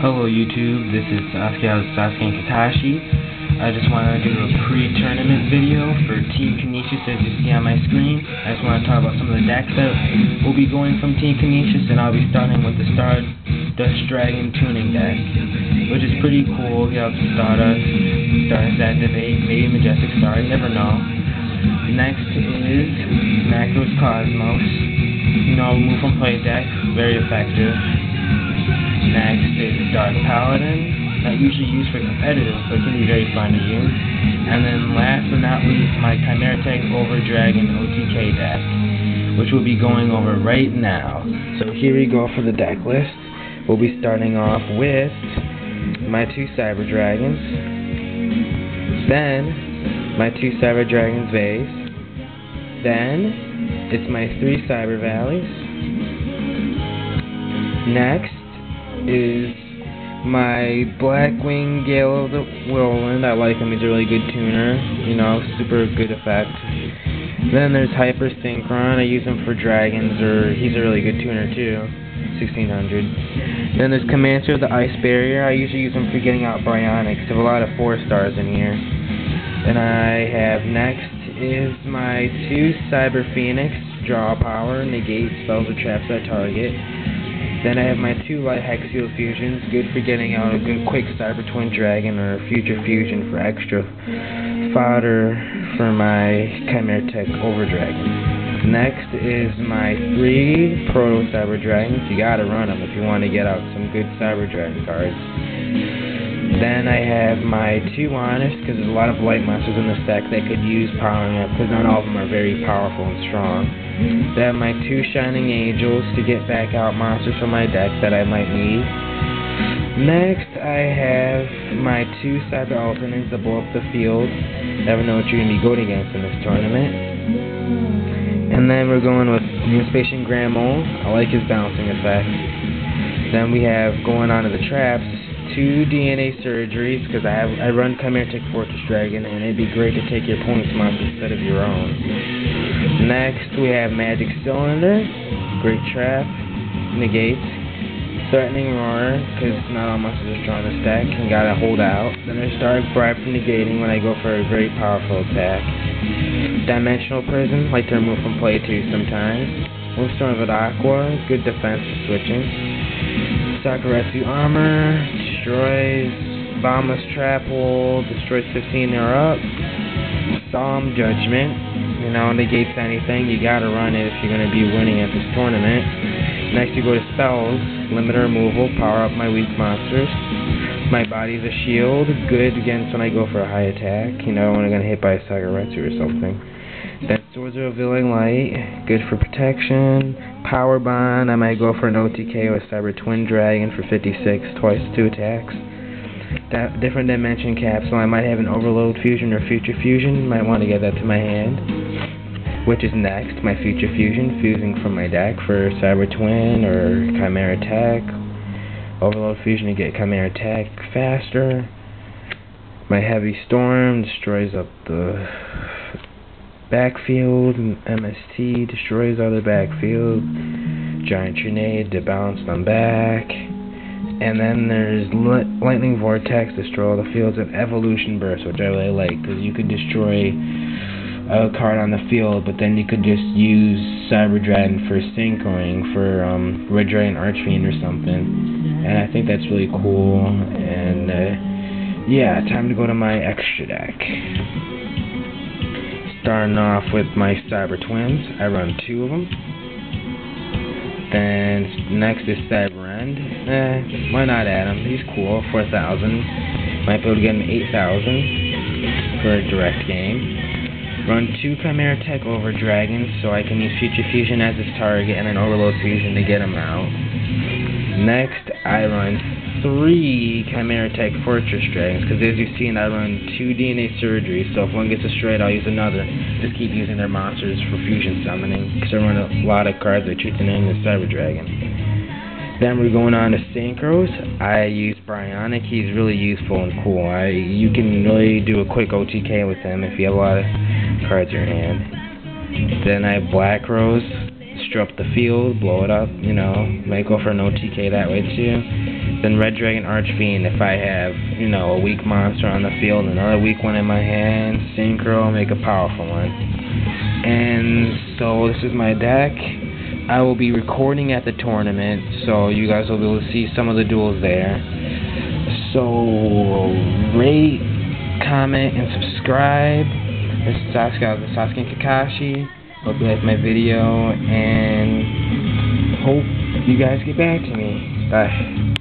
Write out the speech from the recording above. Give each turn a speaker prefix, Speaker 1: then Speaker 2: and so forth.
Speaker 1: Hello YouTube, this is Sasuke of TheSasukeNKakashi. I just want to do a pre-tournament video for Team Canisius as you see on my screen. I just want to talk about some of the decks that will be going from Team Canisius, and I'll be starting with the Stardust Dragon tuning deck, which is pretty cool. You have Stardust Activate, maybe Majestic Star, you never know. Next is Macros Cosmos, move from play deck, very effective. Next is Dark Paladin, not usually used for competitive, but can be very fun to use. And then last but not least, my Chimera-Tech Over Dragon OTK deck, which we'll be going over right now. So here we go for the deck list. We'll be starting off with my 2 Cyber Dragons, then my 2 Cyber Dragons Vase, then it's my 3 Cyber Valleys. Next is my Blackwing Gale of the Whirlwind. I like him, he's a really good tuner, super good effect. Then there's Hyper Synchron, I use him for dragons, or he's a really good tuner too, 1600. Then there's Commander of the Ice Barrier, I usually use him for getting out Bryonics, I have a lot of 4 stars in here. Then I have next is my 2 Cyber Phoenix, draw power, negate spells or traps at target. Then I have my 2 Light Hexial Fusions, good for getting out a good quick Cyber Twin Dragon or Future Fusion for extra fodder for my Chimera-Tech Over Dragon. Next is my 3 Proto Cyber Dragons. You gotta run them if you want to get out some good Cyber Dragon cards. Then I have my 2 Honest, because there's a lot of light monsters in this deck that could use powering up, because not all of them are very powerful and strong. Then I have my 2 Shining Angels to get back out monsters from my deck that I might need. Next I have my 2 Cyber Alternates to blow up the field. Never know what you're going to be going against in this tournament. And then we're going with Newspatian Grand Mole. I like his bouncing effect. Then we have going on to the traps, 2 DNA Surgeries, because I run Chimera-Tech Fortress Dragon, and it'd be great to take your opponent's monster instead of your own. Next we have Magic Cylinder, great trap, negates, Threatening Roar, because not all monsters are strong in this deck, and gotta hold out. Then there's Dark Bribe for negating when I go for a very powerful attack. Dimensional Prison, like to remove from play too sometimes. Moonstorm of Aqua, good defense for switching. Sakuretsu Armor, destroys Boundless Trap Hole, destroys 15 or up. Solemn Judgment, negates anything, you gotta run it if you're gonna be winning at this tournament. Next you go to spells, limiter removal, power up my weak monsters. My Body's a Shield, good against when I go for a high attack, when I'm gonna hit by a Sakuretsu or something. Then Swords of Revealing Light, good for protection. Power Bond, I might go for an OTK with Cyber Twin Dragon for 56, twice 2 attacks. Different Dimension Capsule, I might have an Overload Fusion or Future Fusion, might want to get that to my hand. Which is next, my Future Fusion, fusing from my deck for Cyber Twin or Chimera-Tech. Overload Fusion to get Chimera-Tech faster. My Heavy Storm destroys up the backfield. MST destroys other backfield. Giant Grenade to bounce them back. And then there's Lightning Vortex, destroy all the fields, and Evolution Burst, which I really like, because you could destroy a card on the field, but then you could just use Cyber Dragon for synchroing for Red Dragon Archfiend or something. And I think that's really cool. And yeah, time to go to my extra deck. Starting off with my Cyber Twins, I run 2 of them. Then next is Cyber End. Why not add him? He's cool, 4,000. Might be able to get him 8,000 for a direct game. Run 2 Chimera-Tech Over Dragons so I can use Future Fusion as his target and then Overload Fusion to get him out. Next, I run 3 Chimera-Tech Fortress Dragons, because as you've seen, I run 2 DNA Surgeries, so if one gets destroyed, I'll use another. Just keep using their monsters for fusion summoning, because I run a lot of cards that treat the name of Cyber Dragon. Then we're going on to Synchros. I use Bryonic, he's really useful and cool. You can really do a quick OTK with him if you have a lot of cards in your hand. Then I have Black Rose, disrupt the field, blow it up, might go for an OTK that way too. Then Red Dragon Archfiend if I have, you know, a weak monster on the field, another weak one in my hand. Synchro, make a powerful one. And so this is my deck. I will be recording at the tournament, so you guys will be able to see some of the duels there. So rate, comment, and subscribe. This is Sasuke of TheSasukeNKakashi. Hope you liked my video, and hope you guys get back to me. Bye.